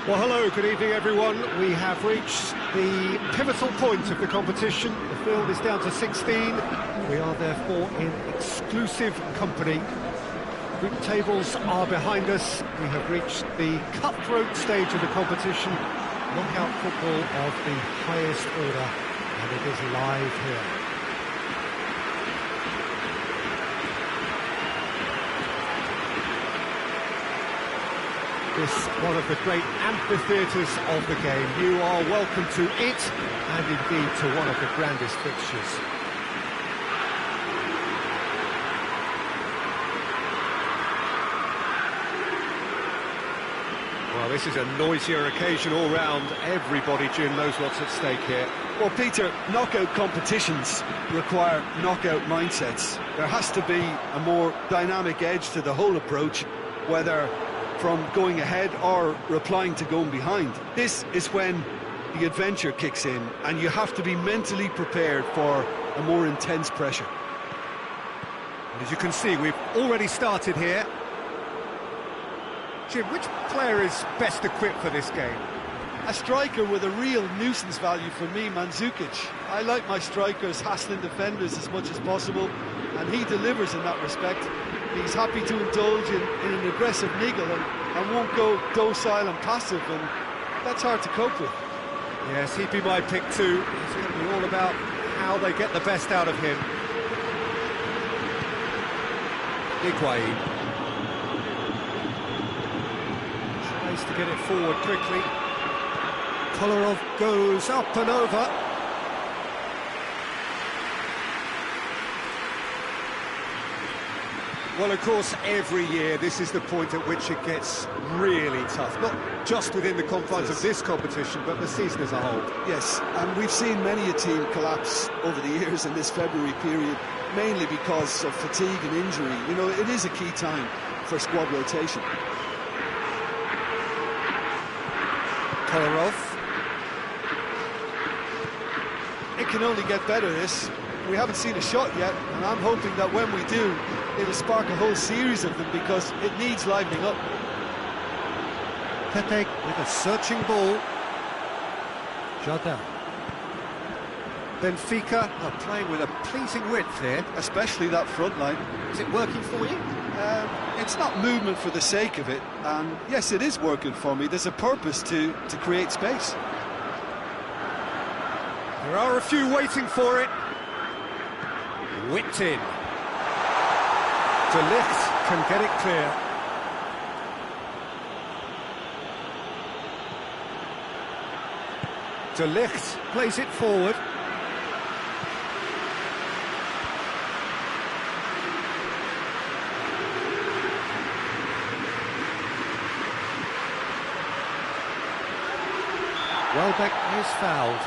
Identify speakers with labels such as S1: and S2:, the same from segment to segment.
S1: Well, hello, good evening everyone. We have reached the pivotal point of the competition. The field is down to 16. We are therefore in exclusive company. Group tables are behind us. We have reached the cutthroat stage of the competition. Knockout football of the highest order, and it is live here. This one of the great amphitheatres of the game. You are welcome to it, and indeed to one of the grandest fixtures. Well, this is a noisier occasion all round. Everybody, Jim, knows what's at stake here.
S2: Well, Peter, knockout competitions require knockout mindsets. There has to be a more dynamic edge to the whole approach, whether from going ahead or replying to going behind. This is when the adventure kicks in, and you have to be mentally prepared for a more intense pressure.
S1: And as you can see, we've already started here. Jim, which player is best equipped for this game?
S2: A striker with a real nuisance value for me, Mandzukic. I like my strikers hassling defenders as much as possible, and he delivers in that respect. He's happy to indulge in an aggressive niggle and won't go docile and passive, and that's hard to cope with.
S1: Yes, he'd be my pick too. It's going to be all about how they get the best out of him. Higuain tries to get it forward quickly. Kolarov goes up and over. Well, of course, every year this is the point at which it gets really tough. Not just within the confines of this competition, but the season as a whole.
S2: Yes, and we've seen many a team collapse over the years in this February period, mainly because of fatigue and injury. You know, it is a key time for squad rotation.
S1: Kolarov.
S2: It can only get better, this. We haven't seen a shot yet, and I'm hoping that when we do, it'll spark a whole series of them, because it needs livening up.
S1: Pepe with a searching ball. Jardin. Benfica are playing with a pleasing width here.
S2: Especially that front line.
S1: Is it working for you?
S2: It's not movement for the sake of it, and yes, it is working for me. There's a purpose to create space.
S1: There are a few waiting for it. Whipped in. De Ligt can get it clear. De Ligt plays it forward. Welbeck is fouled.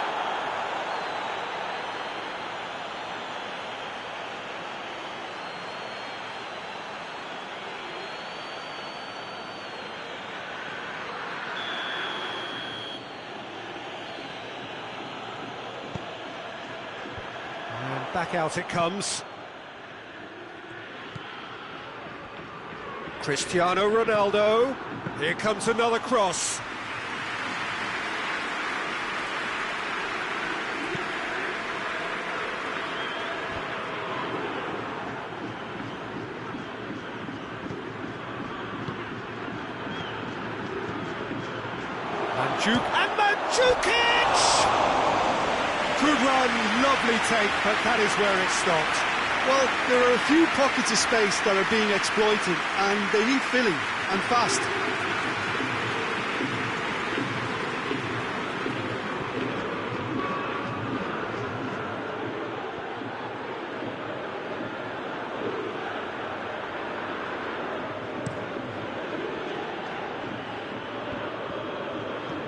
S1: Back out it comes. Cristiano Ronaldo. Here comes another cross. Mandzukic! Good run, lovely take, but that is where it stopped.
S2: Well, there are a few pockets of space that are being exploited, and they need filling, and fast.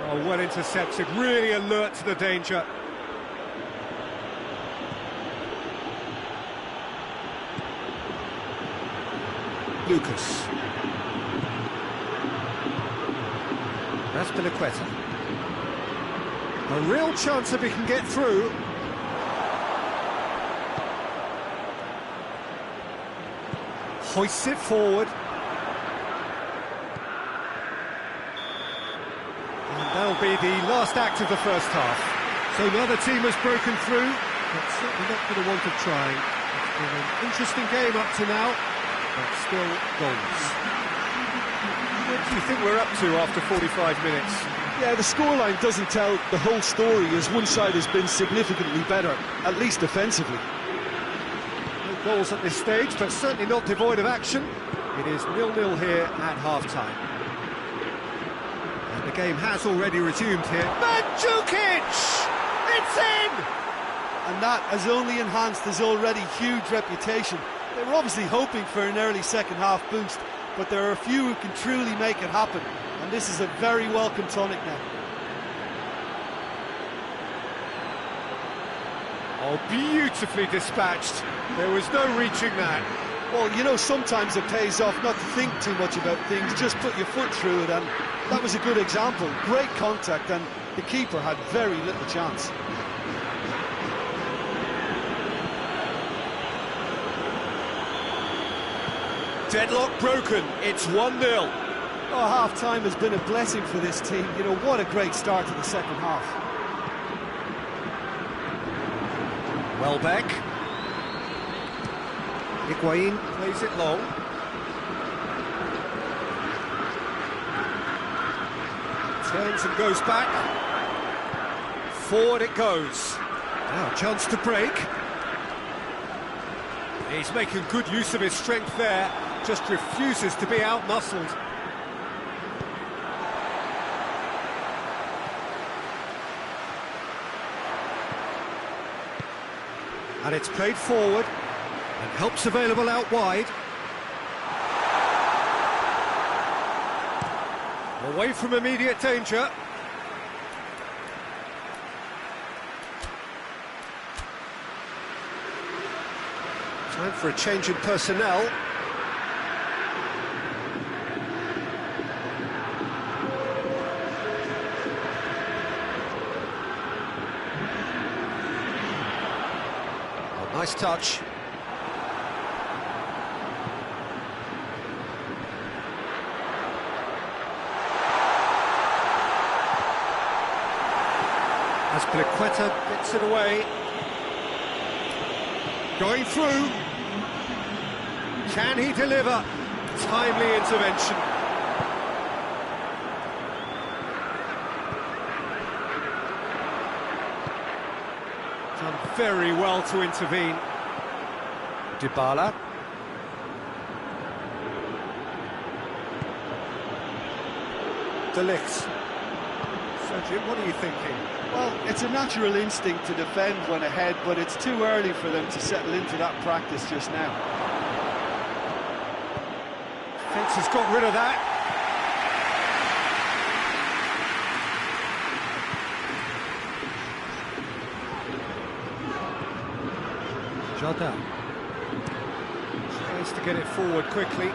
S1: Oh, well intercepted, really alert to the danger. Lucas. That's Piliqueta. A real chance if he can get through. Hoists it forward. And that'll be the last act of the first half. So neither team has broken through, but certainly not going to want to try. It's been an interesting game up to now, but still goals. What do you think we're up to after 45 minutes?
S2: Yeah, the scoreline doesn't tell the whole story, as one side has been significantly better, at least defensively.
S1: No goals at this stage, but certainly not devoid of action. It is 0-0 here at half-time. And the game has already resumed here. Mandzukic! It's in!
S2: And that has only enhanced his already huge reputation. They were obviously hoping for an early second-half boost, but there are a few who can truly make it happen. And this is a very welcome tonic now.
S1: Oh, beautifully dispatched. There was no reaching that.
S2: Well, you know, sometimes it pays off not to think too much about things, just put your foot through it, and that was a good example. Great contact, and the keeper had very little chance.
S1: Deadlock broken, it's 1-0.
S2: Oh, half-time has been a blessing for this team. You know, what a great start to the second half.
S1: Welbeck. Higuain plays it long. Turns and goes back. Forward it goes. Now a chance to break. He's making good use of his strength there. Just refuses to be out-muscled. And it's played forward, and help's available out wide. Away from immediate danger. Time for a change in personnel. Nice touch. As Pliqueta gets it away. Going through. Can he deliver? Timely intervention. Done very well to intervene. Dybala. De Ligt. Sergio, what are you thinking?
S2: Well, it's a natural instinct to defend when ahead, but it's too early for them to settle into that practice just now.
S1: Fence has got rid of that. Jota tries to get it forward quickly.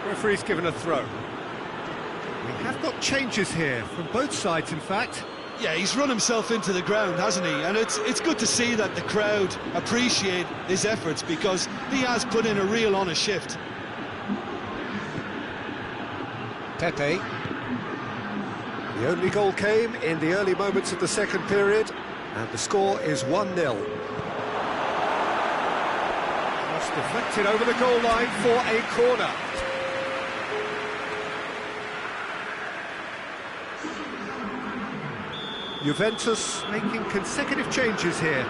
S1: Referee's given a throw. We have got changes here from both sides, in fact.
S2: Yeah, he's run himself into the ground, hasn't he? And it's good to see that the crowd appreciate his efforts, because he has put in a real honest shift.
S1: Pepe. The only goal came in the early moments of the second period, and the score is 1-0. Just deflected over the goal line for a corner. Juventus making consecutive changes here.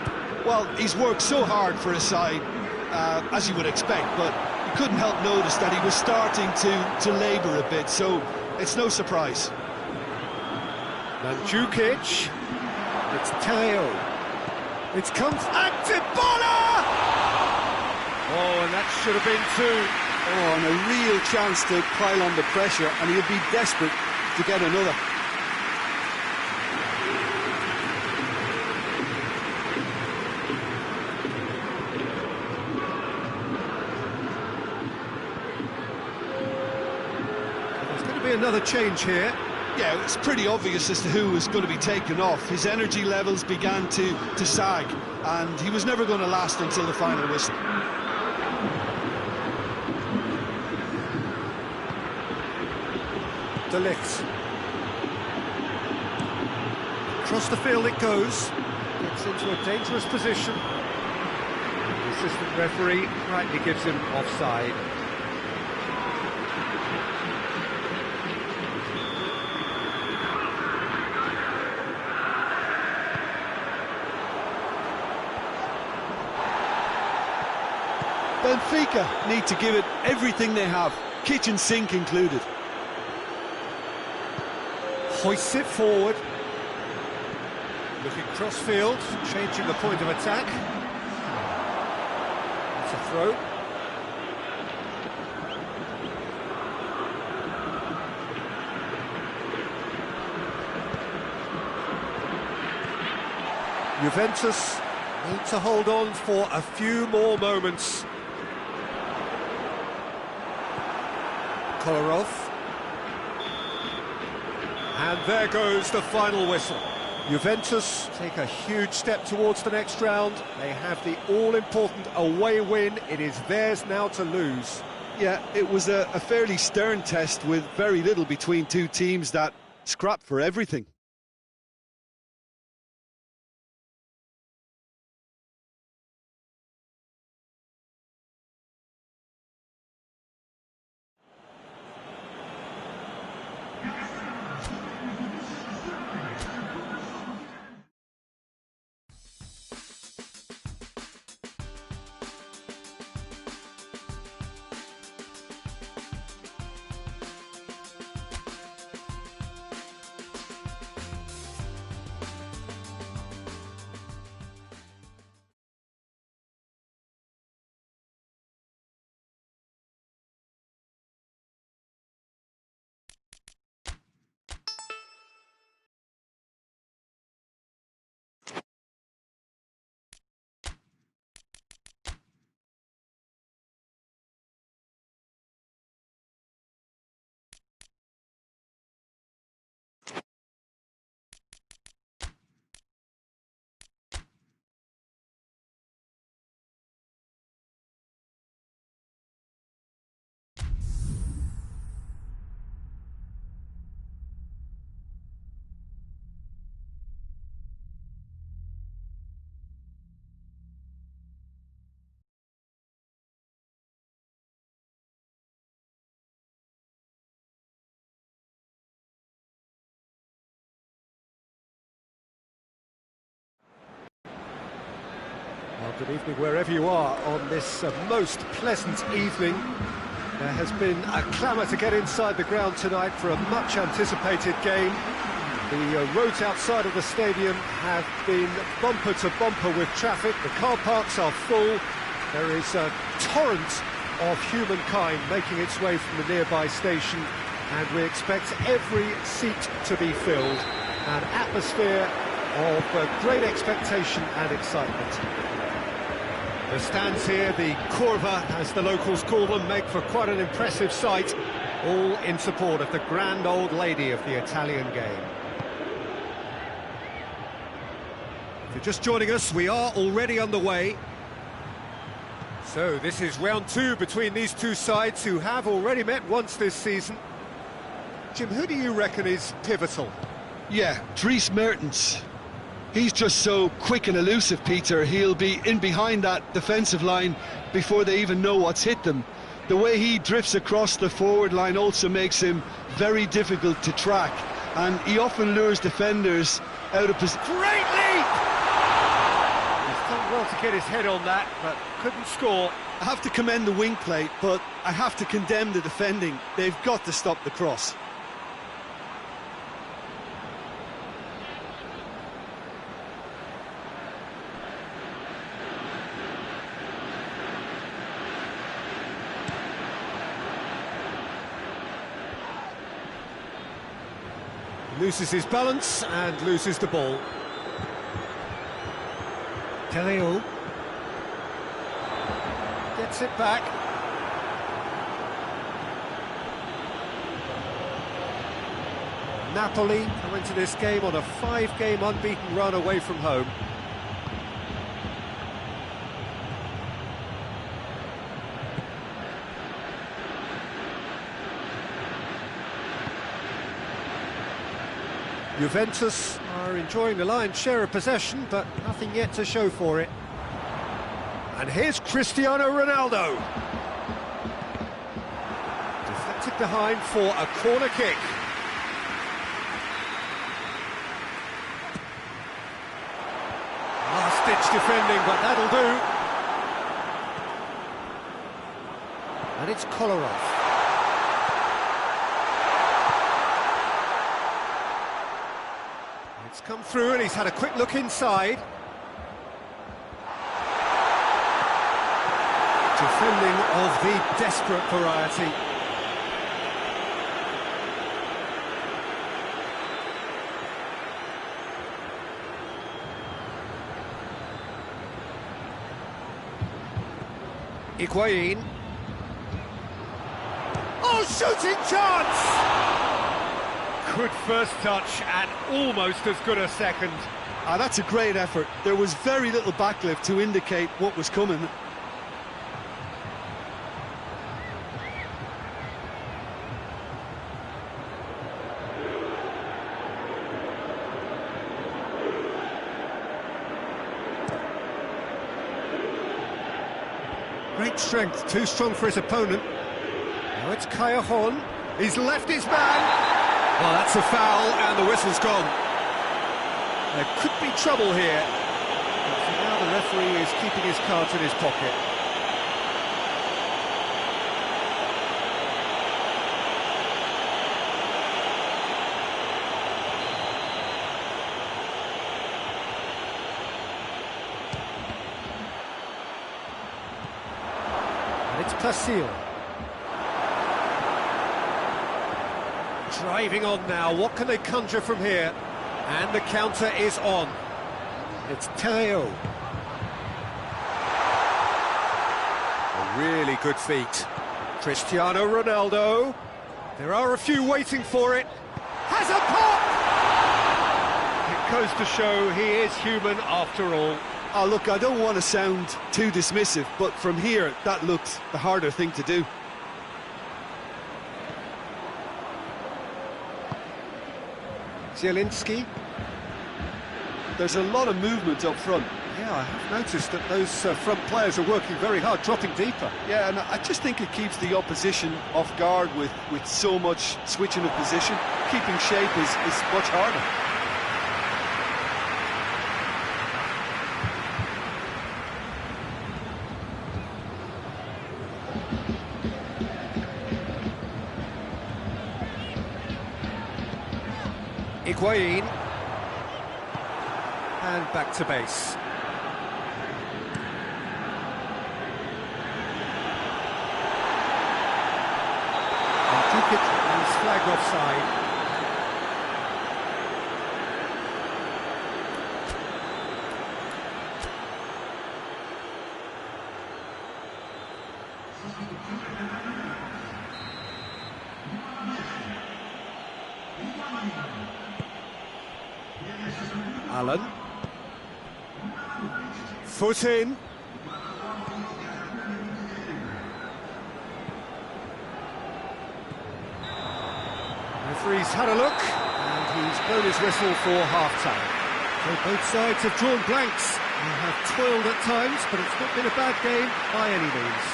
S2: Well, he's worked so hard for his side, as you would expect, but you couldn't help notice that he was starting to labour a bit, so it's no surprise.
S1: Mandzukic. It's Teo. It's come... And Dybala! Oh, and that should have been two.
S2: Oh, and a real chance to pile on the pressure, and he'll be desperate to get another.
S1: Another change here.
S2: Yeah, it's pretty obvious as to who was going to be taken off. His energy levels began to sag, and he was never going to last until the final whistle.
S1: De Ligt. Across the field it goes. Gets into a dangerous position. The assistant referee rightly gives him offside.
S2: Benfica need to give it everything they have, kitchen sink included.
S1: Hoists it forward. Looking cross-field, changing the point of attack. It's a throw. Juventus need to hold on for a few more moments. Kolarov. And there goes the final whistle. Juventus take a huge step towards the next round. They have the all-important away win. It is theirs now to lose.
S2: Yeah, it was a fairly stern test with very little between two teams that scrapped for everything.
S1: Well, good evening wherever you are on this most pleasant evening. There has been a clamour to get inside the ground tonight for a much-anticipated game. The roads outside of the stadium have been bumper to bumper with traffic. The car parks are full. There is a torrent of humankind making its way from the nearby station, and we expect every seat to be filled. An atmosphere of great expectation and excitement. The stands here, the curva, as the locals call them, make for quite an impressive sight, all in support of the grand old lady of the Italian game. If you're just joining us, we are already underway. So this is round two between these two sides who have already met once this season. Jim, who do you reckon is pivotal?
S2: Yeah, Dries Mertens. He's just so quick and elusive, Peter. He'll be in behind that defensive line before they even know what's hit them. The way he drifts across the forward line also makes him very difficult to track, and he often lures defenders out of position.
S1: Great leap! He's done well to get his head on that, but couldn't score.
S2: I have to commend the wing plate, but I have to condemn the defending. They've got to stop the cross.
S1: Loses his balance and loses the ball. Teleo gets it back. Napoli come into this game on a 5-game unbeaten run away from home. Juventus are enjoying the lion's share of possession, but nothing yet to show for it. And here's Cristiano Ronaldo. Deflected behind for a corner kick. Last-ditch defending, but that'll do. And it's Kolarov. It's come through and he's had a quick look inside. Defending of the desperate variety. Higuain. Oh, shooting chance! Good first touch and almost as good a second.
S2: That's a great effort. There was very little backlift to indicate what was coming.
S1: Great strength, too strong for his opponent. Now it's Callejon. He's left his man. Well, that's a foul, and the whistle's gone. There could be trouble here. But for now, the referee is keeping his cards in his pocket. And it's Plasil. Driving on now, what can they conjure from here? And the counter is on. It's Teo. A really good feat. Cristiano Ronaldo. There are a few waiting for it. Has a pop! It goes to show he is human after all.
S2: Oh, look, I don't want to sound too dismissive, but from here, that looked the harder thing to do.
S1: Zielinski.
S2: There's a lot of movement up front.
S1: Yeah, I have noticed that those front players are working very hard, dropping deeper.
S2: Yeah, and I just think it keeps the opposition off guard with so much switching of position. Keeping shape is much harder.
S1: Higuain. And back to base. And took it and he's flagged offside. Allen. Foot in. Referee's had a look, and he's blown his whistle for half-time. So both sides have drawn blanks and have toiled at times, but it's not been a bad game by any means.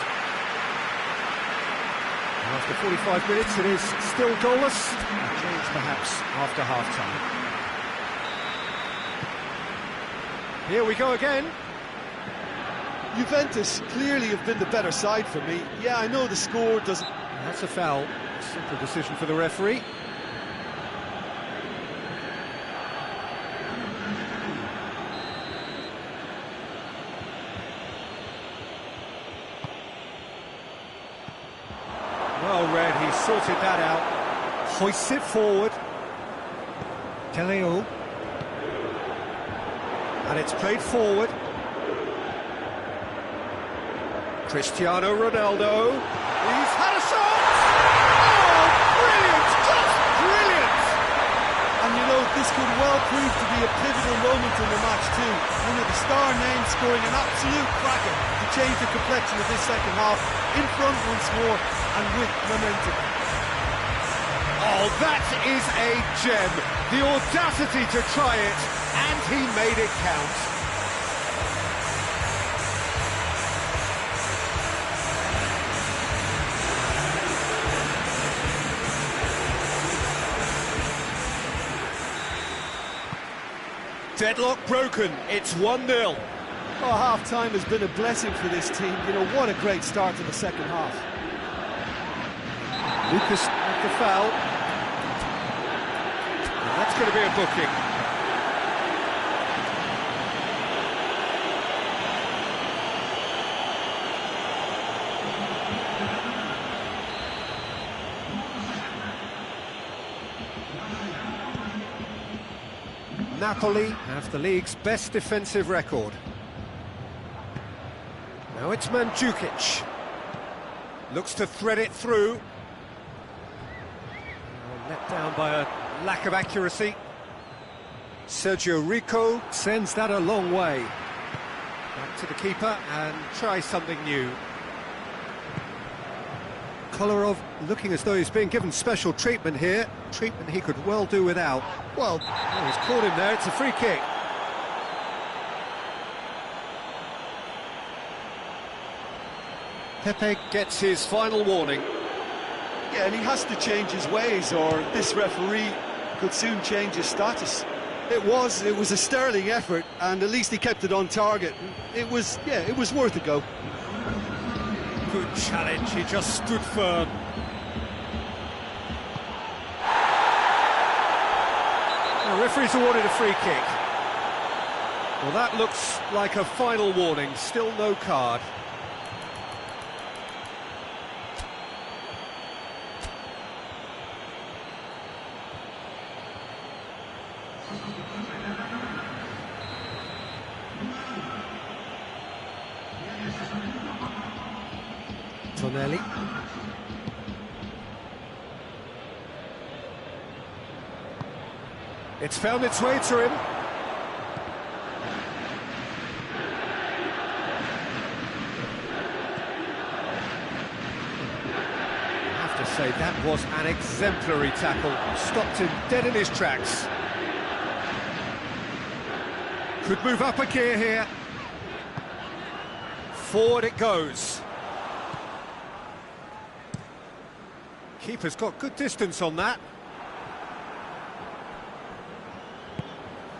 S1: After 45 minutes, it is still goalless. A change perhaps after half-time. Here we go again.
S2: Juventus clearly have been the better side for me. Yeah, I know the score doesn't...
S1: That's a foul. Simple decision for the referee. Well read, he sorted that out. Hoists it forward. Teleo. And it's played forward. Cristiano Ronaldo. He's had a shot! Oh, brilliant! Just brilliant!
S2: And you know, this could well prove to be a pivotal moment in the match too. One of the star names scoring an absolute cracker to change the complexion of this second half. In front once more and with momentum.
S1: Oh, that is a gem. The audacity to try it, and he made it count. Deadlock broken, it's 1-0.
S2: Oh, half-time has been a blessing for this team. You know, what a great start to the second half.
S1: Lucas with the foul. And that's going to be a booking. Napoli have the league's best defensive record. Now it's Mandzukic. Looks to thread it through. Let down by a lack of accuracy. Sergio Rico sends that a long way. Back to the keeper and try something new. Kolarov looking as though he's being given special treatment here. Treatment he could well do without. Well, he's caught him there, it's a free kick. Pepe gets his final warning.
S2: Yeah, and he has to change his ways, or this referee could soon change his status. It was a sterling effort, and at least he kept it on target. It was worth a go.
S1: Good challenge, he just stood firm. The referee's awarded a free kick. Well, that looks like a final warning, still no card. Tonelli. It's found its way to him. I have to say, that was an exemplary tackle. Stopped him dead in his tracks. Could move up a gear here. Forward it goes. Keeper's got good distance on that.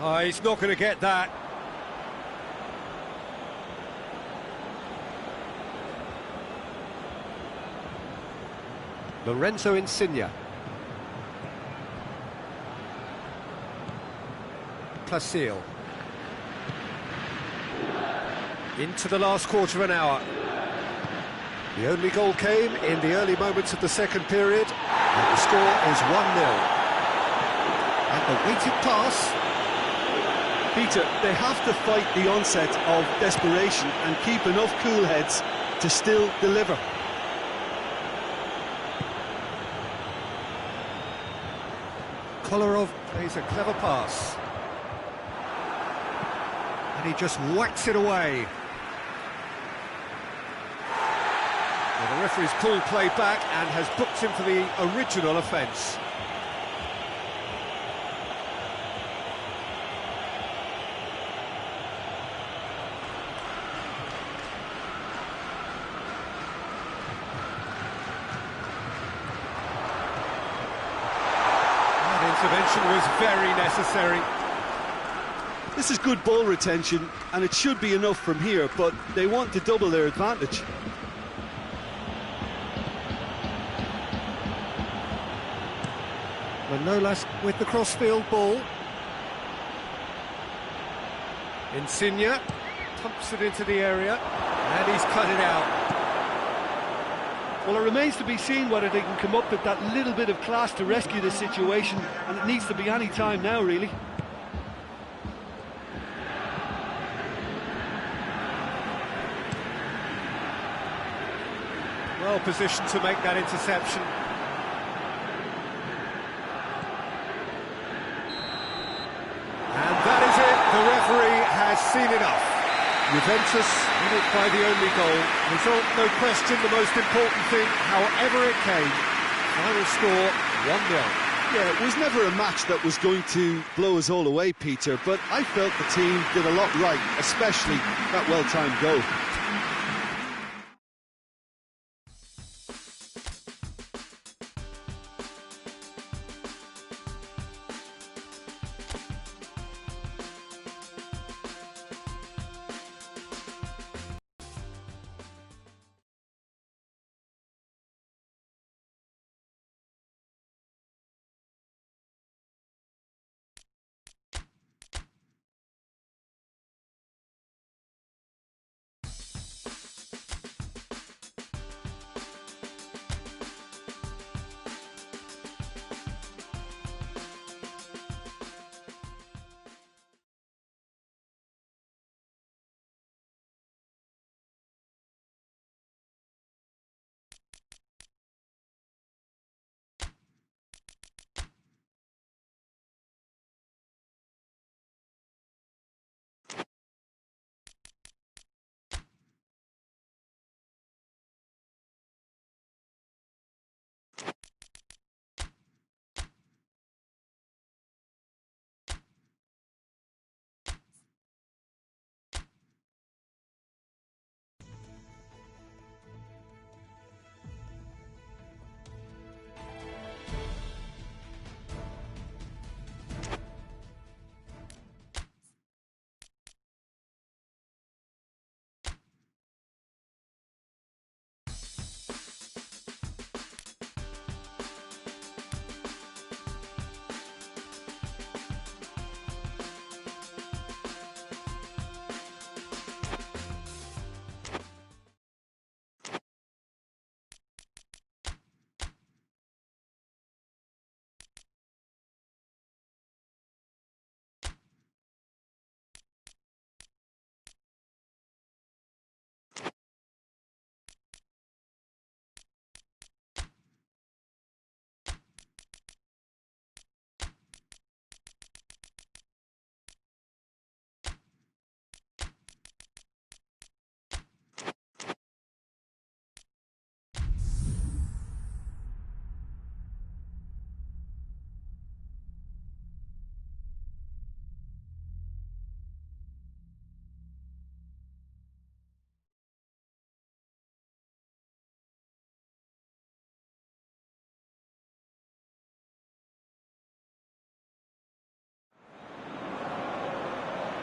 S1: Oh, he's not going to get that. Lorenzo Insigne. Placille. Into the last quarter of an hour. The only goal came in the early moments of the second period, and the score is 1-0. And the weighted pass.
S2: Peter, they have to fight the onset of desperation and keep enough cool heads to still deliver.
S1: Kolarov plays a clever pass. And he just whacks it away. Well, the referee's called play back and has booked him for the original offence. Intervention was very necessary.
S2: This is good ball retention, and it should be enough from here, but they want to double their advantage.
S1: Manolas with the crossfield ball. Insigne pumps it into the area, and he's cut it out.
S2: Well, it remains to be seen whether they can come up with that little bit of class to rescue this situation, and it needs to be any time now, really.
S1: Well positioned to make that interception. And that is it, the referee has seen enough. Juventus win it by the only goal. Result, no question, the most important thing, however it came. Final score, 1-0.
S2: Yeah, it was never a match that was going to blow us all away, Peter, but I felt the team did a lot right, especially that well-timed goal.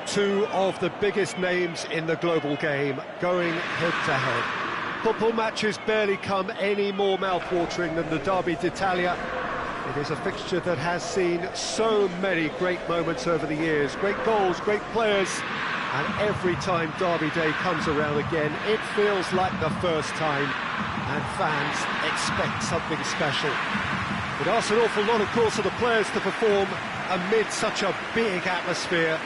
S1: Two of the biggest names in the global game going head-to-head. Football matches barely come any more mouth-watering than the Derby d'Italia. It is a fixture that has seen so many great moments over the years, great goals, great players, and every time Derby Day comes around again, it feels like the first time, and fans expect something special. It asks an awful lot, of course, of the players to perform amid such a big atmosphere.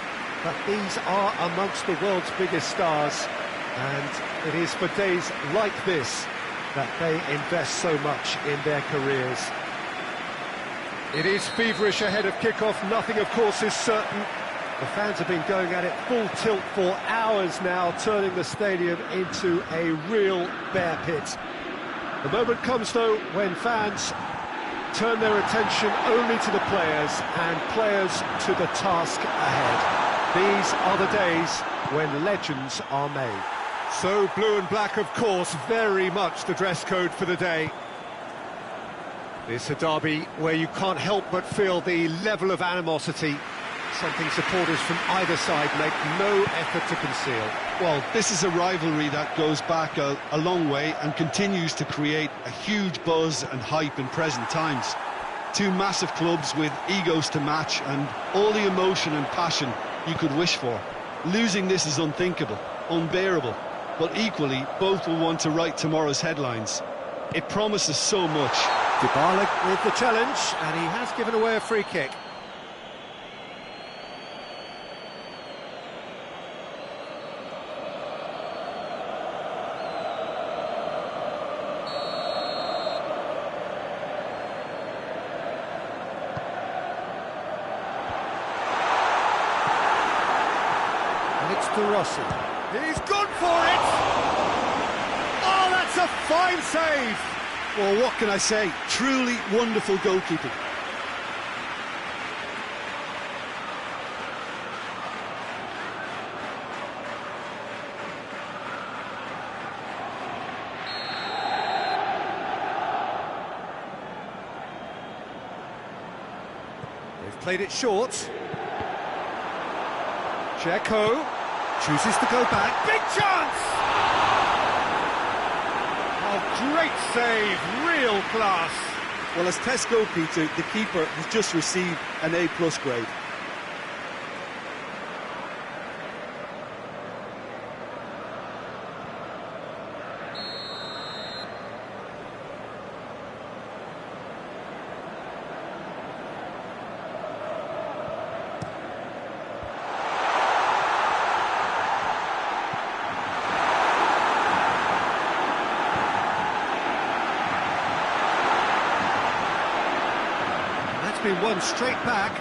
S1: But these are amongst the world's biggest stars, and it is for days like this that they invest so much in their careers. It is feverish ahead of kick-off, nothing of course is certain. The fans have been going at it full tilt for hours now, turning the stadium into a real bear pit. The moment comes though when fans turn their attention only to the players and players to the task ahead. These are the days when legends are made. So blue and black, of course, very much the dress code for the day. It's a derby where you can't help but feel the level of animosity, something supporters from either side make no effort to conceal.
S2: Well, this is a rivalry that goes back a long way and continues to create a huge buzz and hype in present times. Two massive clubs with egos to match and all the emotion and passion you could wish for. Losing this is unthinkable, unbearable, but equally, both will want to write tomorrow's headlines. It promises so much.
S1: Dybala with the challenge, and he has given away a free kick. Rossi. He's gone for it! Oh, that's a fine save!
S2: Well, what can I say? Truly wonderful goalkeeping.
S1: They've played it short. Dzeko chooses to go back. Big chance! Oh, great save, real class.
S2: Well, as test goalkeeper, the keeper has just received an A+ grade.
S1: Been won straight back.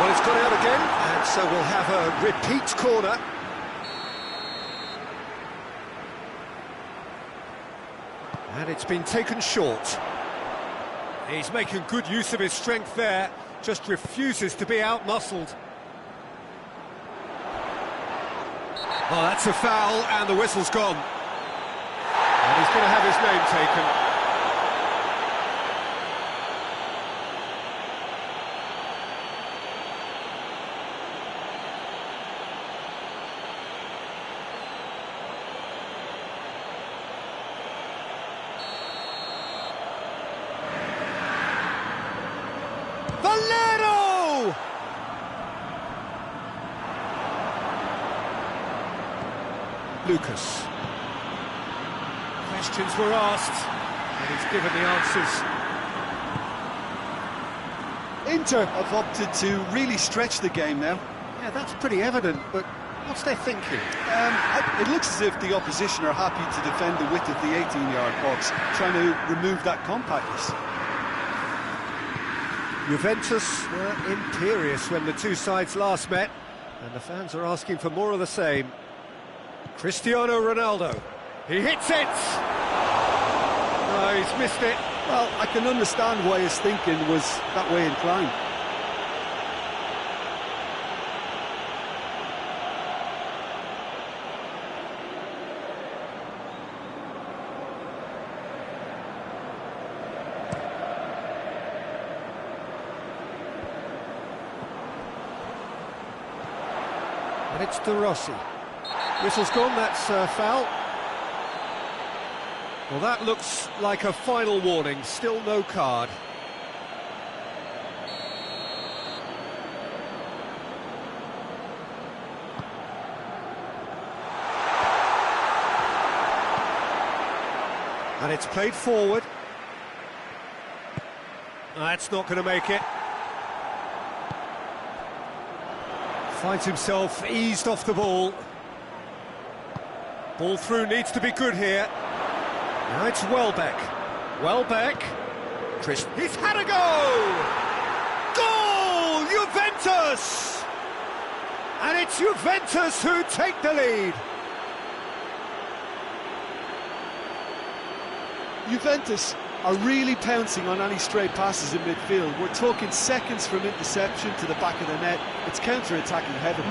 S1: Well, it's gone out again, and so we'll have a repeat corner. And it's been taken short. He's making good use of his strength there, just refuses to be out-muscled. Oh, that's a foul, and the whistle's gone. And he's going to have his name taken. Valero! Lucas. Questions were asked, and he's given the answers.
S2: Inter have opted to really stretch the game now.
S1: Yeah, that's pretty evident, but what's their thinking?
S2: It looks as if the opposition are happy to defend the width of the 18-yard box, trying to remove that compactness.
S1: Juventus were imperious when the two sides last met, and the fans are asking for more of the same. Cristiano Ronaldo, he hits it! No, he's missed it.
S2: Well, I can understand why his thinking was that way inclined.
S1: And it's De Rossi. Whistle's gone, that's foul. Well, that looks like a final warning, still no card. And it's played forward. That's not going to make it. Finds himself eased off the ball. Ball through needs to be good here. Now it's Welbeck. Welbeck. Chris. He's had a go! Goal! Juventus! And it's Juventus who take the lead.
S2: Juventus are really pouncing on any stray passes in midfield. We're talking seconds from interception to the back of the net. It's counter-attacking heaven.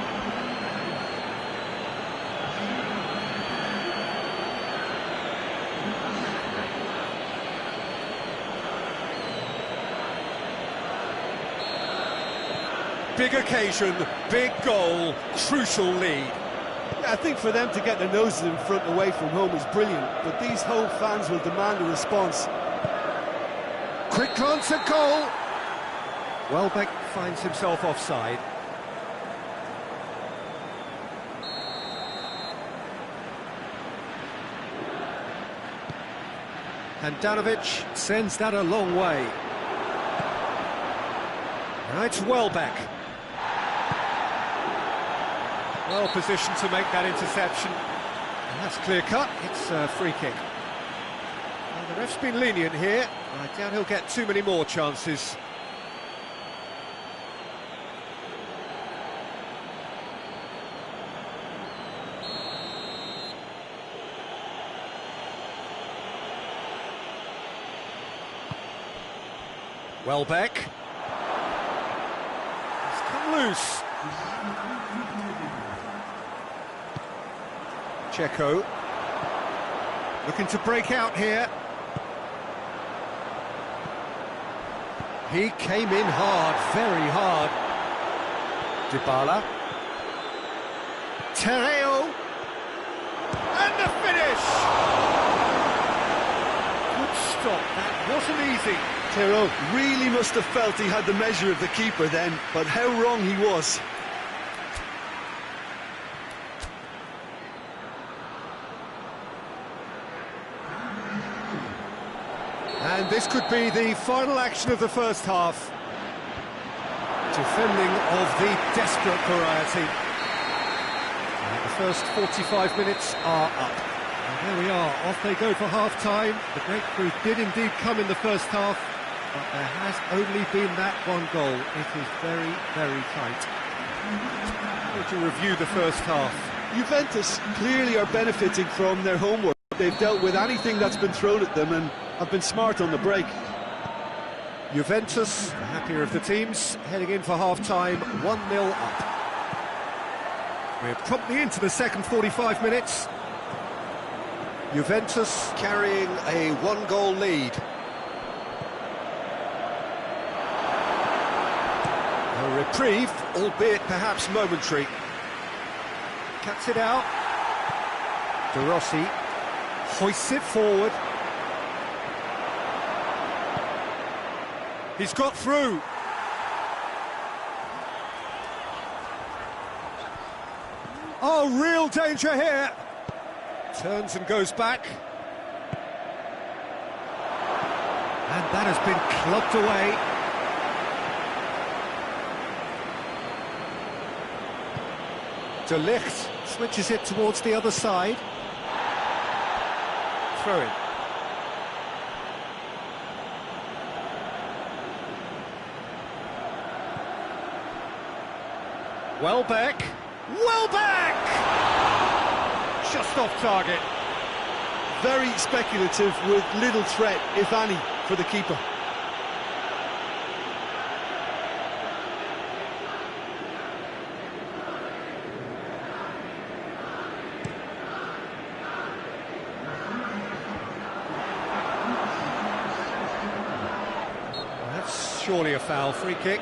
S1: Big occasion, big goal, crucial lead.
S2: Yeah, I think for them to get their noses in front away from home is brilliant, but these home fans will demand a response.
S1: Quick glance at goal. Welbeck finds himself offside. Handanovic sends that a long way. Now it's Welbeck. Well positioned to make that interception. And that's clear cut, it's a free kick. Well, the ref's been lenient here. I doubt he'll get too many more chances. Welbeck. He's come loose. Checo. Looking to break out here. He came in hard, very hard. Dybala. Terreo. And the finish! Good stop, that wasn't easy.
S2: Terreo really must have felt he had the measure of the keeper then, but how wrong he was.
S1: And this could be the final action of the first half. Defending of the desperate variety. And the first 45 minutes are up. And there we are, off they go for half-time. The breakthrough did indeed come in the first half, but there has only been that one goal. It is very, very tight. To review the first half.
S2: Juventus clearly are benefiting from their homework. They've dealt with anything that's been thrown at them and have been smart on the break.
S1: Juventus, the happier of the teams, heading in for half-time, 1-0 up. We're promptly into the second 45 minutes. Juventus carrying a one-goal lead. A reprieve, albeit perhaps momentary. Cuts it out. De Rossi hoists it forward. He's got through. Oh, real danger here. Turns and goes back. And that has been clubbed away. De Ligt switches it towards the other side. Throw in. Welbeck. Welbeck! Just off target.
S2: Very speculative with little threat, if any, for the keeper.
S1: That's surely a foul. Free kick.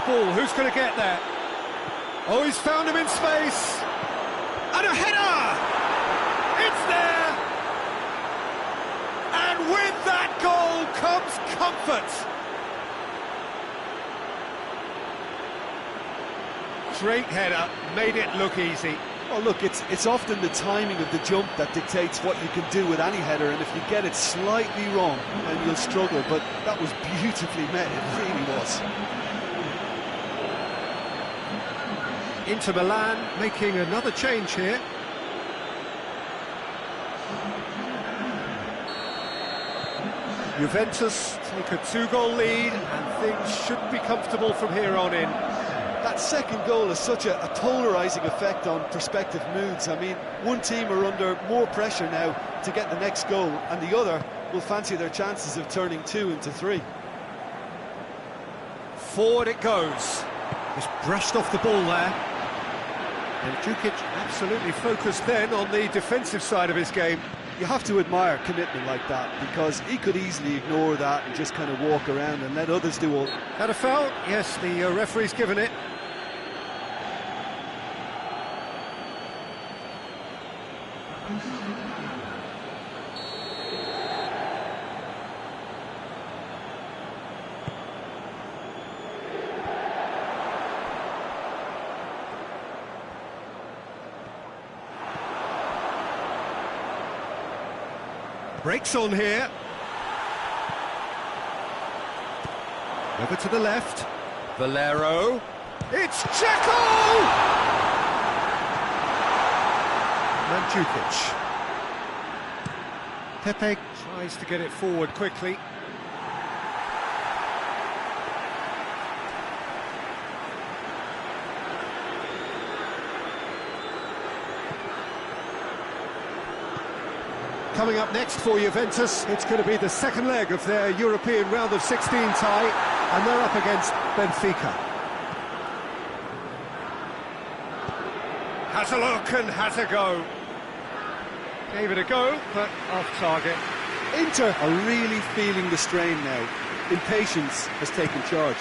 S1: Ball, who's going to get there? Oh, he's found him in space, and a header! It's there! And with that goal comes comfort. Great header, made it look easy.
S2: Oh, look, it's often the timing of the jump that dictates what you can do with any header, and if you get it slightly wrong, then you'll struggle, but that was beautifully met, it really was.
S1: Inter Milan making another change here. Juventus take a two-goal lead and things should be comfortable from here on in.
S2: That second goal has such a polarising effect on prospective moods. I mean, one team are under more pressure now to get the next goal, and the other will fancy their chances of turning 2 into 3.
S1: Forward it goes. Just brushed off the ball there. And Djukic absolutely focused then on the defensive side of his game.
S2: You have to admire commitment like that, because he could easily ignore that and just kind of walk around and let others do all.
S1: Had a foul? Yes, the referee's given it. Breaks on here. Over to the left. Valero. It's Checo! Mandzukic. Pepe tries to get it forward quickly. Coming up next for Juventus, it's going to be the second leg of their European round of 16 tie, and they're up against Benfica. Has a look and has a go. Gave it a go, but off target.
S2: Inter are really feeling the strain now. Impatience has taken charge.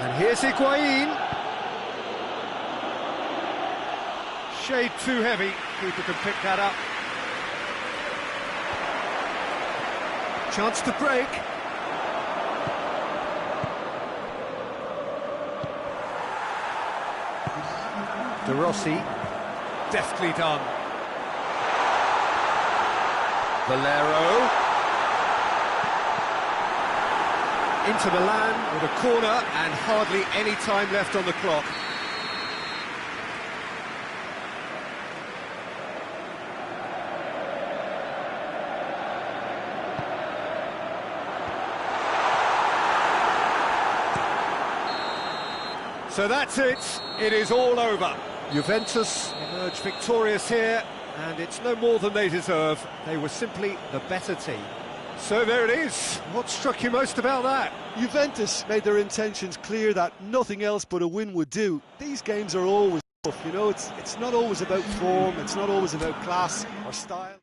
S1: And here's Higuain. Shade too heavy. Keeper can pick that up. Chance to break. De Rossi. Deftly done. Valero. Into Milan with a corner and hardly any time left on the clock. So that's it. It is all over. Juventus emerge victorious here, and it's no more than they deserve. They were simply the better team. So there it is. What struck you most about that?
S2: Juventus made their intentions clear that nothing else but a win would do. These games are always tough, you know, it's not always about form, it's not always about class or style.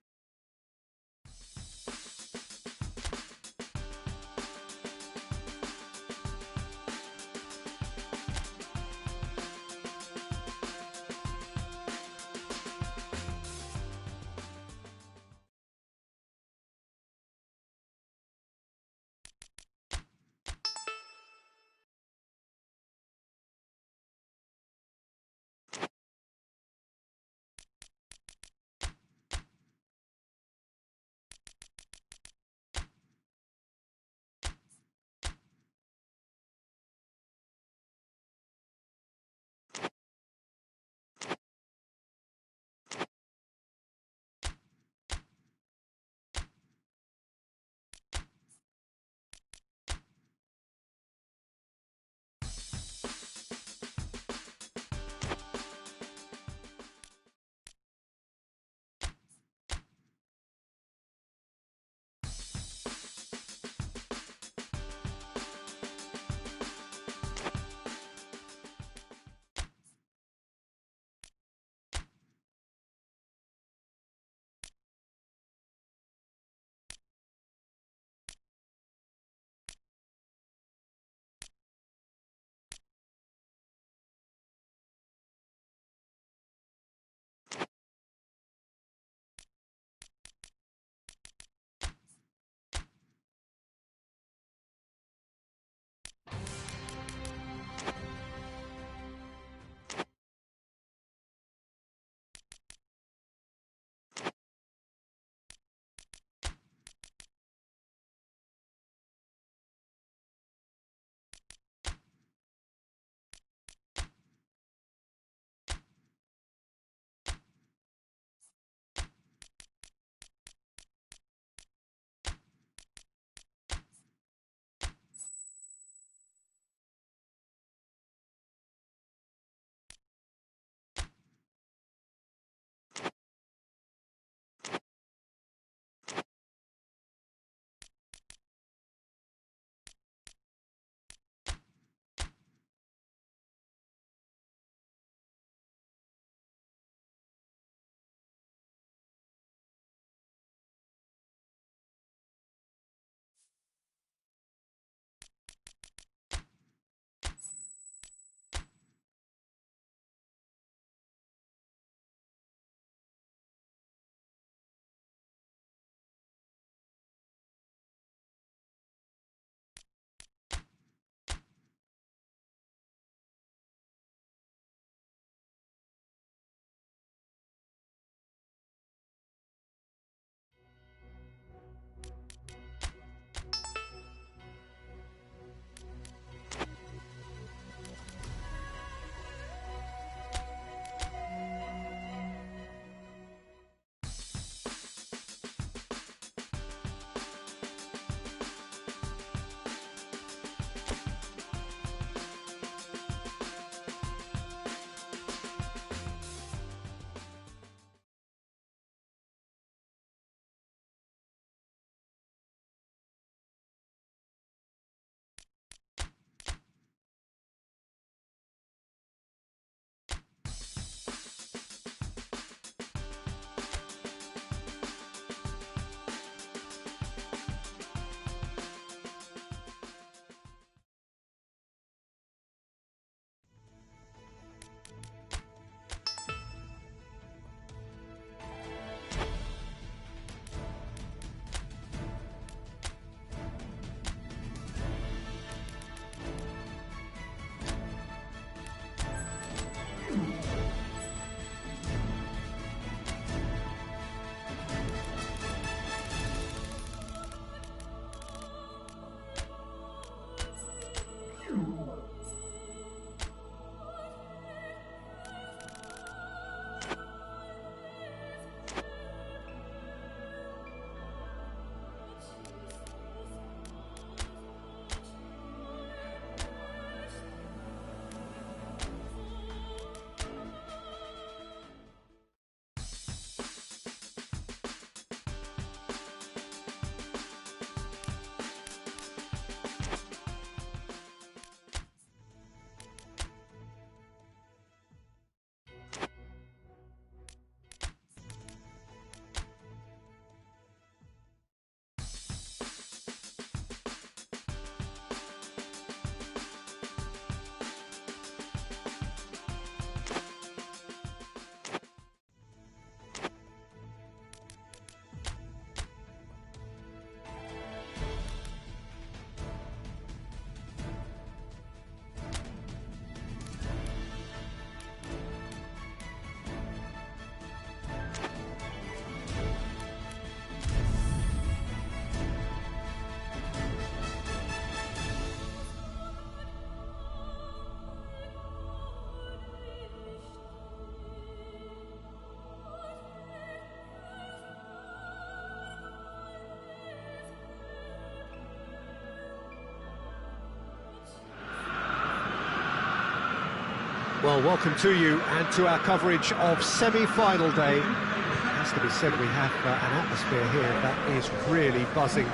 S1: Well, welcome to you and to our coverage of semi-final day. It has to be said, we have an atmosphere here that is really buzzing.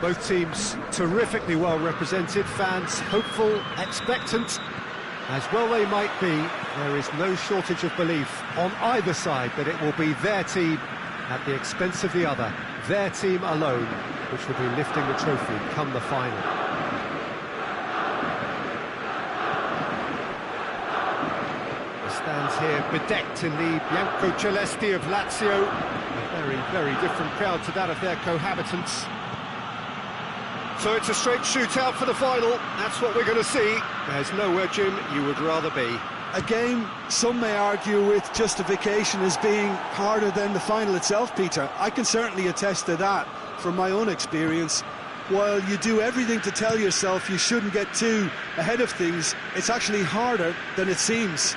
S1: Both teams terrifically well represented, fans hopeful, expectant. As well they might be, there is no shortage of belief on either side that it will be their team at the expense of the other, their team alone, which will be lifting the trophy come the final. The stands here bedecked in the Bianco Celesti of Lazio, a very, very different crowd to that of their cohabitants. So it's a straight shootout for the final. That's what we're going to see. There's nowhere, Jim, you would rather be.
S2: A game some may argue with justification as being harder than the final itself, Peter. I can certainly attest to that from my own experience. While you do everything to tell yourself you shouldn't get too ahead of things, it's actually harder than it seems.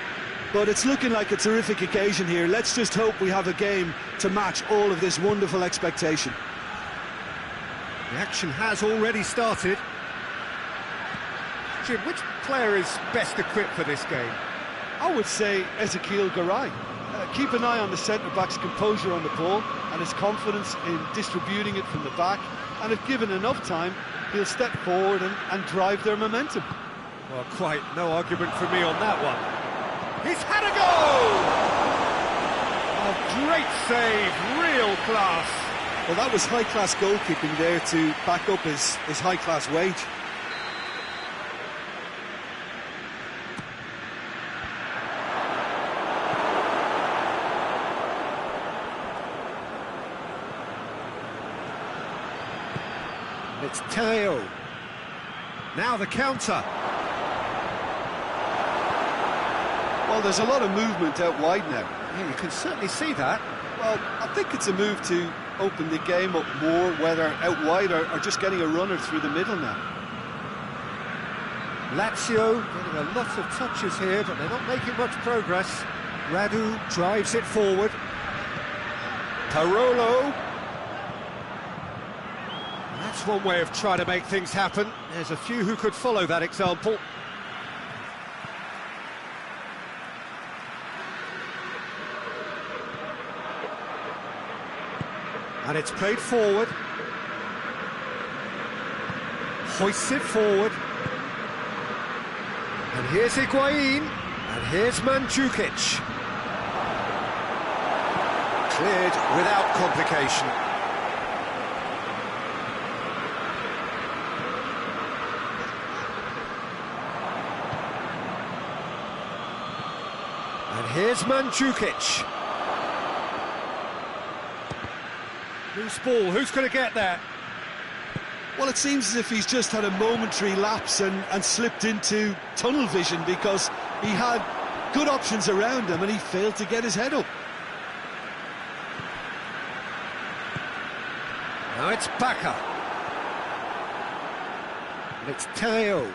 S2: But it's looking like a terrific occasion here. Let's just hope we have a game to match all of this wonderful expectation.
S1: The action has already started. Jim, which player is best equipped for this game?
S2: I would say Ezekiel Garay. Keep an eye on the centre-back's composure on the ball and his confidence in distributing it from the back, and if given enough time, he'll step forward and drive their momentum.
S1: Well, quite no argument for me on that one. He's had a goal! A great save, real class.
S2: Well, that was high-class goalkeeping there to back up his high-class wage.
S1: It's Teo. Now the counter.
S2: Well, there's a lot of movement out wide now.
S1: Yeah, you can certainly see that.
S2: Well, I think it's a move to open the game up more, whether out wide or just getting a runner through the middle now.
S1: Lazio getting a lot of touches here, but they're not making much progress. Radu drives it forward. Parolo. That's one way of trying to make things happen. There's a few who could follow that example. And it's played forward. Hoists it forward. And here's Higuain. And here's Mandzukic. Cleared without complication. And here's Mandzukic. Loose ball, who's going to get there?
S2: Well, it seems as if he's just had a momentary lapse and slipped into tunnel vision, because he had good options around him and he failed to get his head up.
S1: Now it's Bacca. And it's Teo.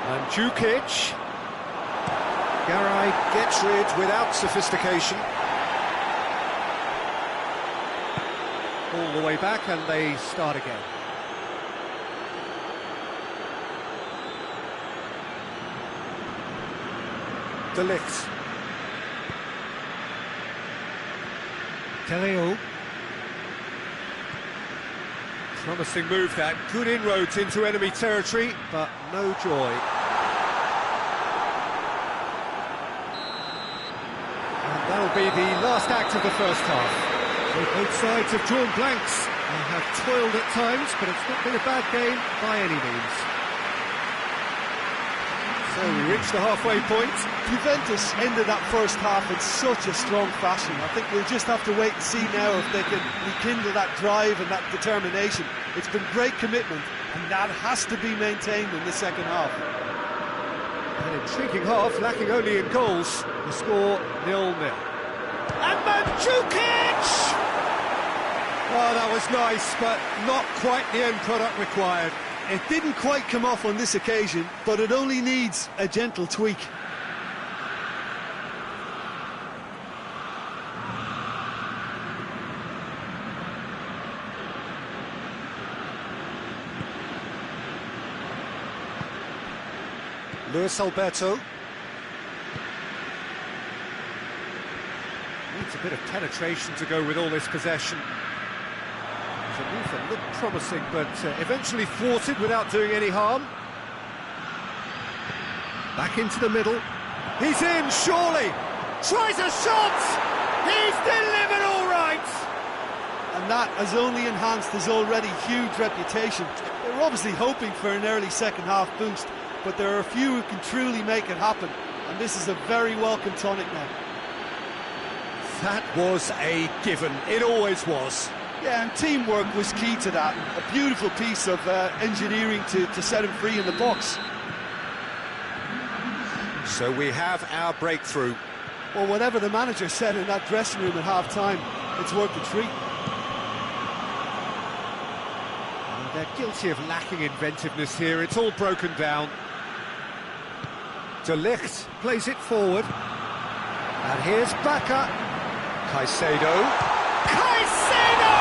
S1: Mandzukic. Garay gets rid without sophistication. All the way back, and they start again. De Ligt. Teo. Promising move that. Good inroads into enemy territory, but no joy. And that'll be the last act of the first half. So both sides have drawn blanks. They have toiled at times, but it's not been a bad game by any means. So we reach the halfway point.
S2: Juventus ended that first half in such a strong fashion. I think we'll just have to wait and see now if they can rekindle that drive and that determination. It's been great commitment, and that has to be maintained in the second half.
S1: An intriguing half, lacking only in goals. The score 0-0. And Mandzukic! Oh, that was nice, but not quite the end product required.
S2: It didn't quite come off on this occasion, but it only needs a gentle tweak.
S1: Luis Alberto. Needs a bit of penetration to go with all this possession. The move looked promising, but eventually thwarted without doing any harm. Back into the middle. He's in, surely! Tries a shot! He's delivered all right!
S2: And that has only enhanced his already huge reputation. They were obviously hoping for an early second-half boost, but there are a few who can truly make it happen, and this is a very welcome tonic now.
S1: That was a given. It always was.
S2: Yeah, and teamwork was key to that. A beautiful piece of engineering to set him free in the box.
S1: So we have our breakthrough.
S2: Well, whatever the manager said in that dressing room at half-time, it's worth the treat.
S1: They're guilty of lacking inventiveness here. It's all broken down. De Ligt plays it forward. And here's Bakker. Caicedo. Caicedo!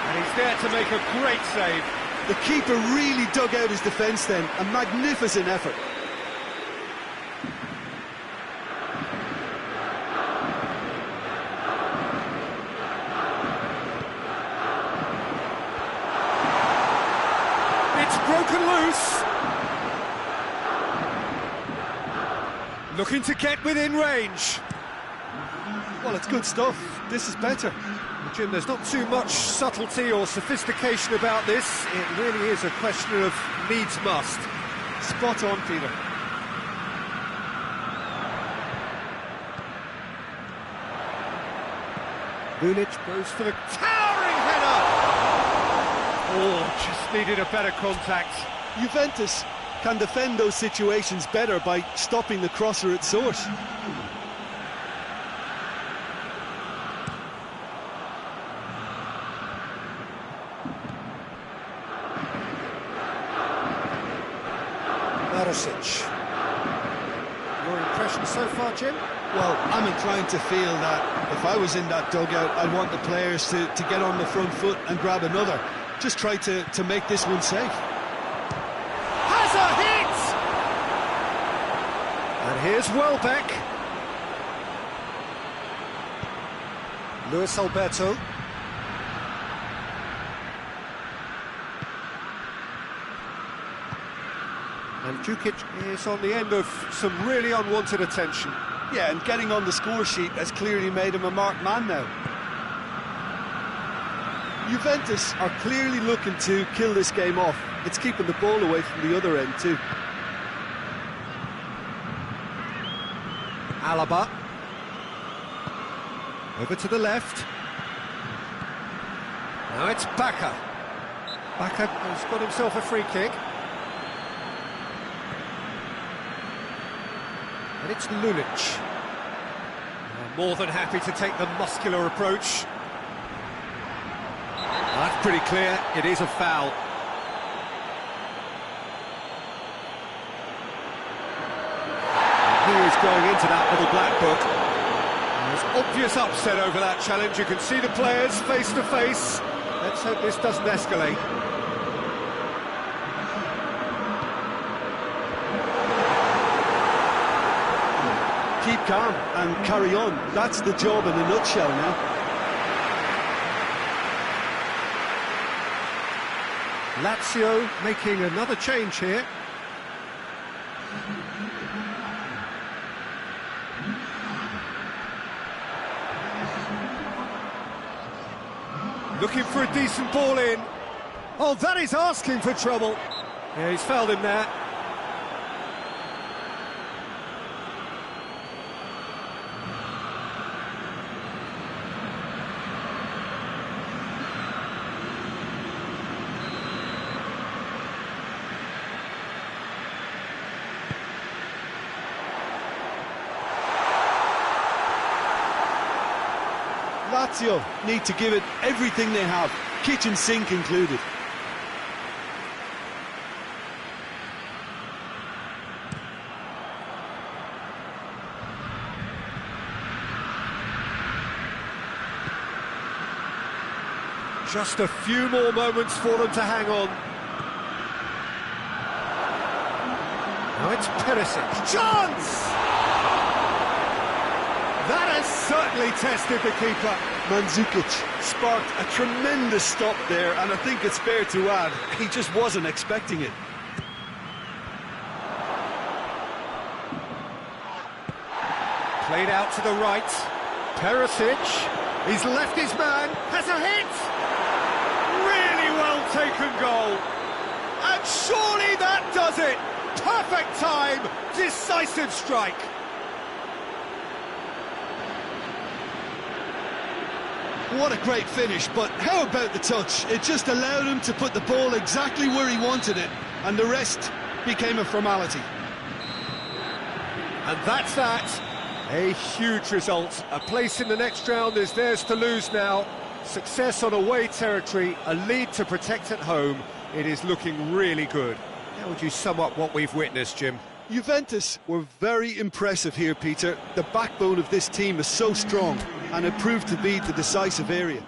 S1: And he's there to make a great save.
S2: The keeper really dug out his defence then. A magnificent effort.
S1: It's broken loose. Looking to get within range.
S2: Well, it's good stuff. This is better.
S1: Jim, there's not too much subtlety or sophistication about this. It really is a question of needs must.
S2: Spot on, Peter.
S1: Lulic goes for the towering header! Oh, just needed a better contact.
S2: Juventus can defend those situations better by stopping the crosser at source.
S1: Your impression so far, Jim?
S2: Well, I'm inclined to feel that if I was in that dugout, I'd want the players to get on the front foot and grab another. Just try to make this one safe.
S1: Has a hit! And here's Welbeck. Luis Alberto. And Jukic is on the end of some really unwanted attention.
S2: Yeah, and getting on the score sheet has clearly made him a marked man now. Juventus are clearly looking to kill this game off. It's keeping the ball away from the other end too.
S1: Alaba. Over to the left. Now it's Bakker. Bakker has got himself a free kick. And it's Lulic. More than happy to take the muscular approach. That's pretty clear, it is a foul. And he is going into that little black book. There's obvious upset over that challenge. You can see the players face to face. Let's hope this doesn't escalate.
S2: Keep calm and carry on. That's the job in a nutshell now.
S1: Lazio making another change here. Looking for a decent ball in. Oh, that is asking for trouble. Yeah, he's fouled him there.
S2: Lazio need to give it everything they have, kitchen sink included.
S1: Just a few more moments for them to hang on. Now it's Perisic. Chance! That has certainly tested the keeper.
S2: Mandzukic sparked a tremendous stop there, and I think it's fair to add, he just wasn't expecting it.
S1: Played out to the right. Perisic, he's left his man, has a hit! Really well taken goal. And surely that does it! Perfect time, decisive strike.
S2: What a great finish, but how about the touch? It just allowed him to put the ball exactly where he wanted it, and the rest became a formality.
S1: And that's that. A huge result. A place in the next round is theirs to lose now. Success on away territory, a lead to protect at home. It is looking really good. How would you sum up what we've witnessed, Jim?
S2: Juventus were very impressive here, Peter. The backbone of this team is so strong, and it proved to be the decisive area.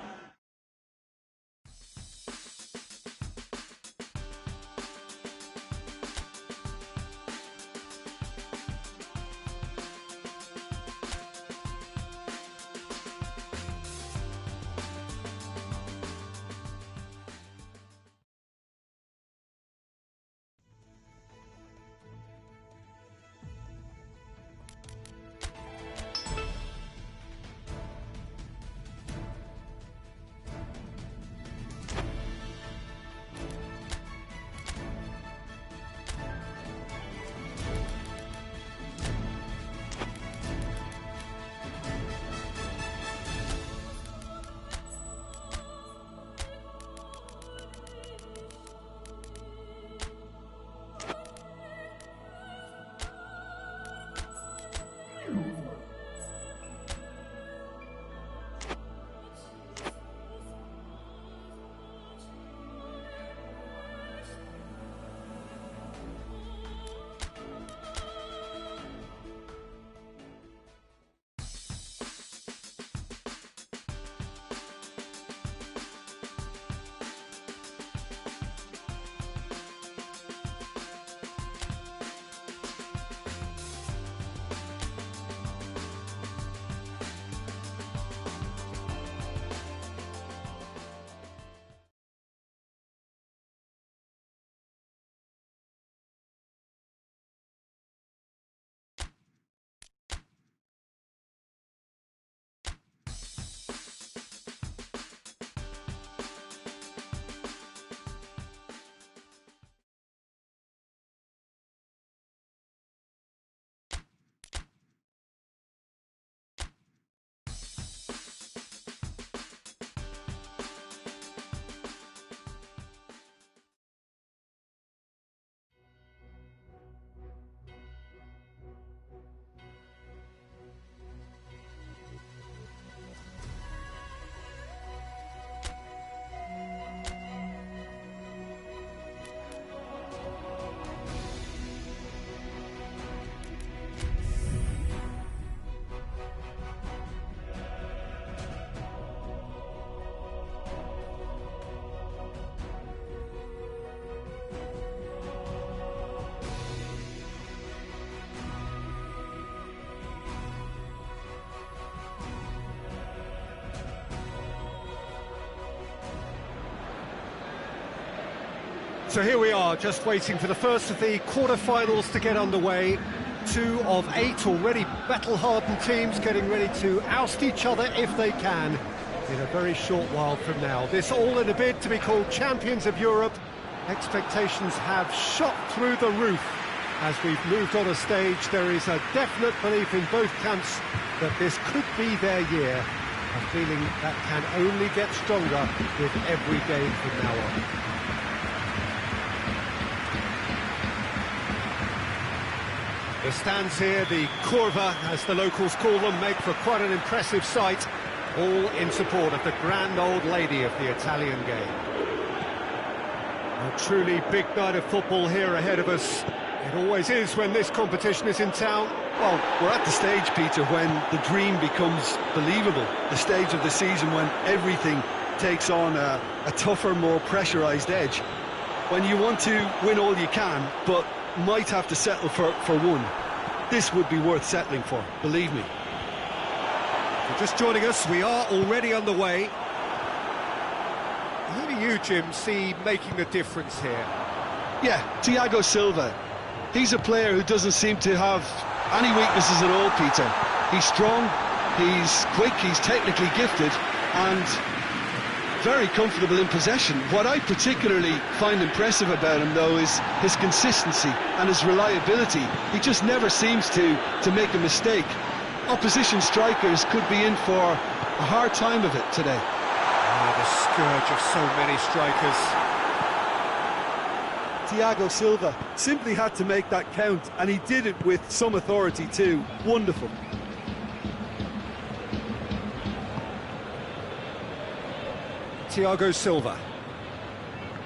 S1: So here we are, just waiting for the first of the quarter-finals to get underway. 2 of 8 already battle-hardened teams getting ready to oust each other if they can in a very short while from now. This all in a bid to be called champions of Europe. Expectations have shot through the roof. As we've moved on a stage, there is a definite belief in both camps that this could be their year. A feeling that can only get stronger with every game from now on. The stands here, the curva, as the locals call them, make for quite an impressive sight, all in support of the grand old lady of the Italian game. A truly big night of football here ahead of us. It always is when this competition is in town.
S2: Well, we're at the stage, Peter, when the dream becomes believable. The stage of the season when everything takes on a tougher, more pressurised edge. When you want to win all you can, but might have to settle for one. This would be worth settling for, believe me.
S1: If you're just joining us, we are already underway. Who do you, Jim, see making the difference here?
S2: Yeah, Thiago Silva. He's a player who doesn't seem to have any weaknesses at all, Peter. He's strong, he's quick, he's technically gifted, and very comfortable in possession. What I particularly find impressive about him, though, is his consistency and his reliability. He just never seems to make a mistake. Opposition strikers could be in for a hard time of it today.
S1: The scourge of so many strikers.
S2: Thiago Silva simply had to make that count, and he did it with some authority too. Wonderful.
S1: Thiago Silva.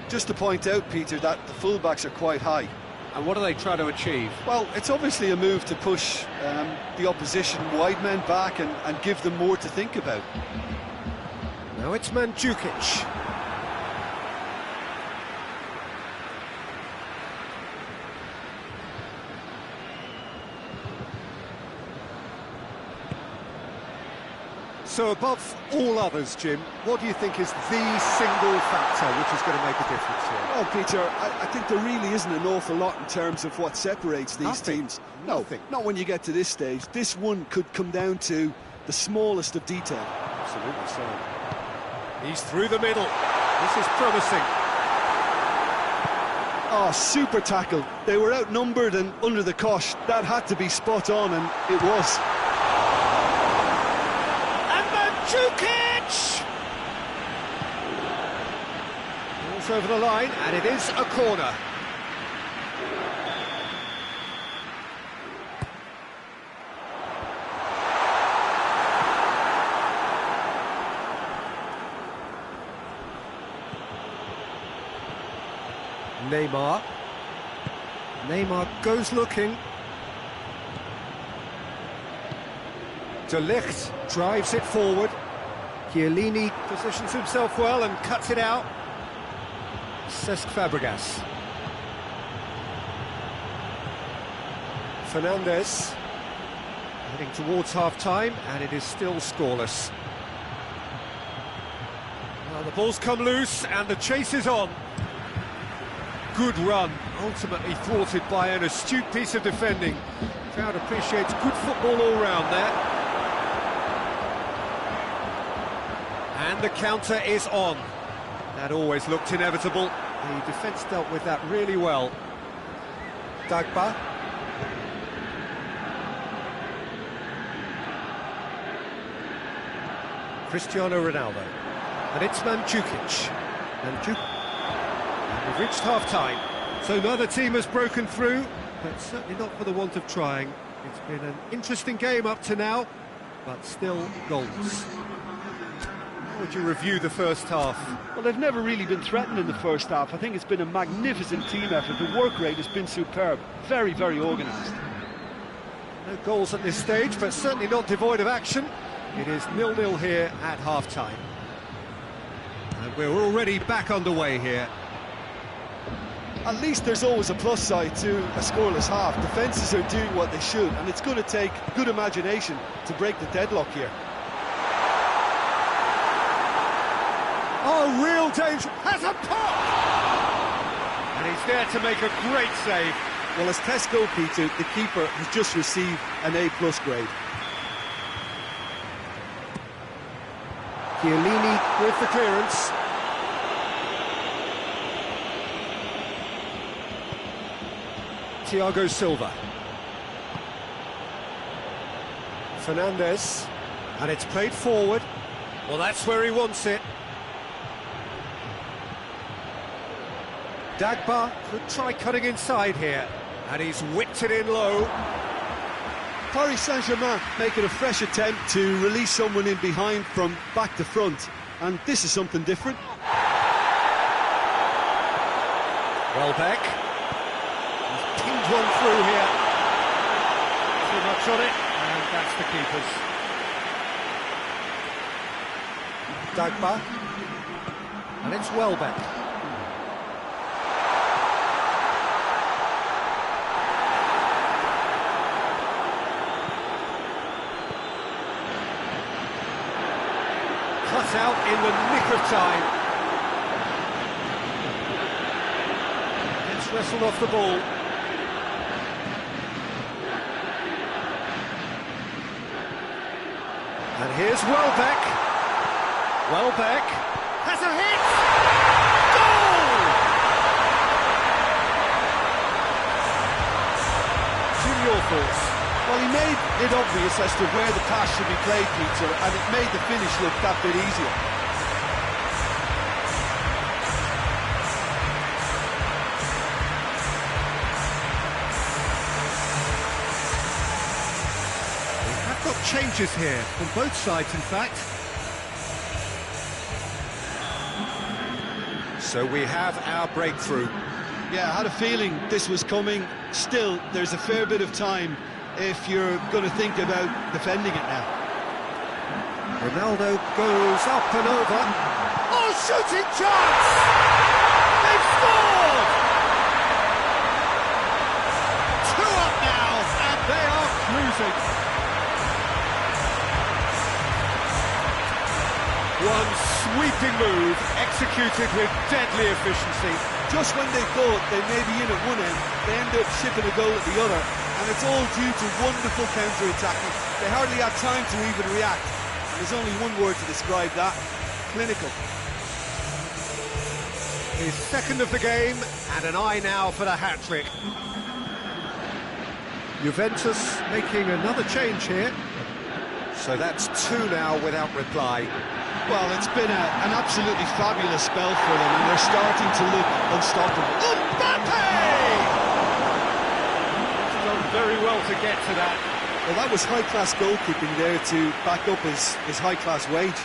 S2: Just to point out, Peter, that the fullbacks are quite high.
S1: And what do they try to achieve?
S2: Well, it's obviously a move to push the opposition wide men back and give them more to think about.
S1: Now it's Mandzukic. So above all others, Jim, what do you think is the single factor which is going to make a difference here?
S2: Well, Peter, I think there really isn't an awful lot in terms of what separates these teams.
S1: Nothing.
S2: Not when you get to this stage. This one could come down to the smallest of detail.
S1: Absolutely so. He's through the middle. This is promising.
S2: Oh, super tackle. They were outnumbered and under the cosh. That had to be spot on, and it was.
S1: Mandzukic! Ball's over the line, and it is a corner. Neymar goes looking. De Ligt drives it forward. Chiellini positions himself well and cuts it out. Cesc Fabregas. Fernandes heading towards half-time, and it is still scoreless. Well, the ball's come loose and the chase is on. Good run, ultimately thwarted by an astute piece of defending. Crowd appreciates good football all round there. And the counter is on. That always looked inevitable. The defence dealt with that really well. Dagba. Cristiano Ronaldo. And it's Mandzukic. And we've reached half-time. So neither team has broken through, but certainly not for the want of trying. It's been an interesting game up to now, but still goals. How would you review the first half?
S2: Well, they've never really been threatened in the first half. I think it's been a magnificent team effort. The work rate has been superb. Very, very organised.
S1: No goals at this stage, but certainly not devoid of action. It is 0-0 here at half-time. And we're already back underway here.
S2: At least there's always a plus side to a scoreless half. Defences are doing what they should, and it's going to take good imagination to break the deadlock here.
S1: Oh, real danger, has a pop! And he's there to make a great save.
S2: Well, as tests go, Peter, the keeper has just received an A+ grade.
S1: Chiellini with the clearance. Thiago Silva. Fernandes. And it's played forward. Well, that's where he wants it. Dagba could try cutting inside here. And he's whipped it in low.
S2: Paris Saint-Germain making a fresh attempt to release someone in behind from back to front. And this is something different.
S1: Welbeck. He's pinged one through here. Too much on it, and that's the keeper's. Dagba. And it's Welbeck. out in the nick of time. It's wrestled off the ball. And here's Welbeck. Welbeck has a hit! Goal! Jim, your thoughts?
S2: Well, he made it obvious as to where the pass should be played, Peter, and it made the finish look that bit easier.
S1: Got changes here from both sides, in fact. So we have our breakthrough.
S2: Yeah, I had a feeling this was coming. Still, there's a fair bit of time if you're going to think about defending it now.
S1: Ronaldo goes up and over. Oh, shooting chance! They've scored! 2 up now, and they are cruising. One sweeping move, executed with deadly efficiency.
S2: Just when they thought they may be in at one end, they end up shipping a goal at the other, and it's all due to wonderful counter-attacking. They hardly had time to even react, and there's only one word to describe that: clinical.
S1: His second of the game, and an eye now for the hat-trick. Juventus making another change here. So that's 2 now without reply.
S2: Well, it's been an absolutely fabulous spell for them, and they're starting to look unstoppable. Mbappe!
S1: He's done very well to get to that.
S2: Well, that was high-class goalkeeping there to back up his high-class wage.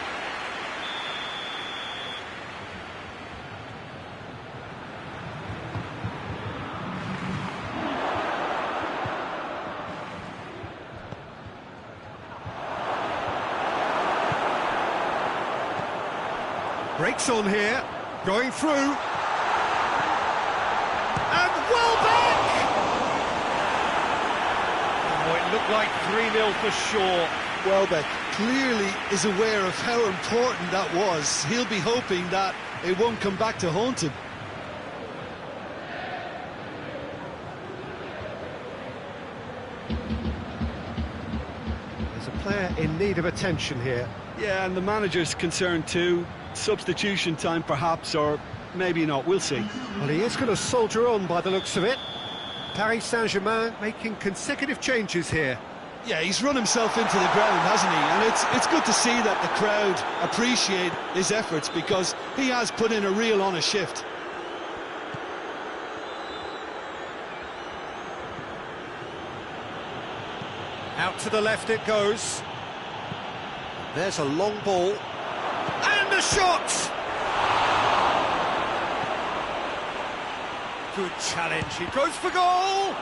S1: Breaks on here, going through. And Welbeck! Oh, it looked like 3-0 for sure.
S2: Welbeck clearly is aware of how important that was. He'll be hoping that it won't come back to haunt him.
S1: There's a player in need of attention here.
S2: Yeah, and the manager's concerned too. Substitution time perhaps, or maybe not, we'll see.
S1: Well, he is going to soldier on by the looks of it. Paris Saint-Germain making consecutive changes here.
S2: Yeah, he's run himself into the ground, hasn't he? And it's good to see that the crowd appreciate his efforts, because he has put in a real honest shift.
S1: Out to the left it goes. There's a long ball. And a shot! Good challenge, he goes for goal!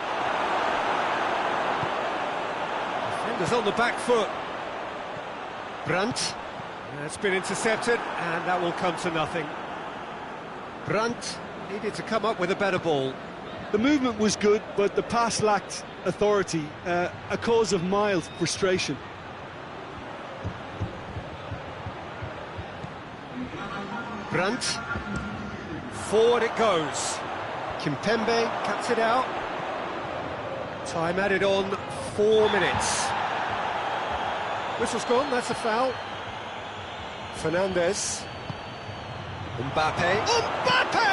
S1: Defenders on the back foot. Brandt, that's been intercepted, and that will come to nothing. Brandt needed to come up with a better ball.
S2: The movement was good, but the pass lacked authority, a cause of mild frustration.
S1: Brandt, forward it goes. Kimpembe cuts it out. Time added on, 4 minutes. Whistle's gone, that's a foul. Fernandez. Mbappe. Mbappe!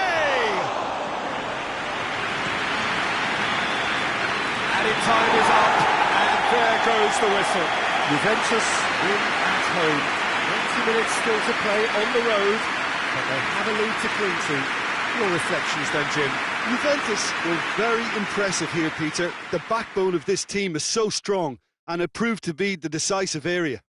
S1: Added time is up, and there goes the whistle. Juventus win at home. 90 minutes still to play on the road, but they have a lead to cling to. Your reflections then, Jim?
S2: Juventus were very impressive here, Peter. The backbone of this team is so strong, and it proved to be the decisive area.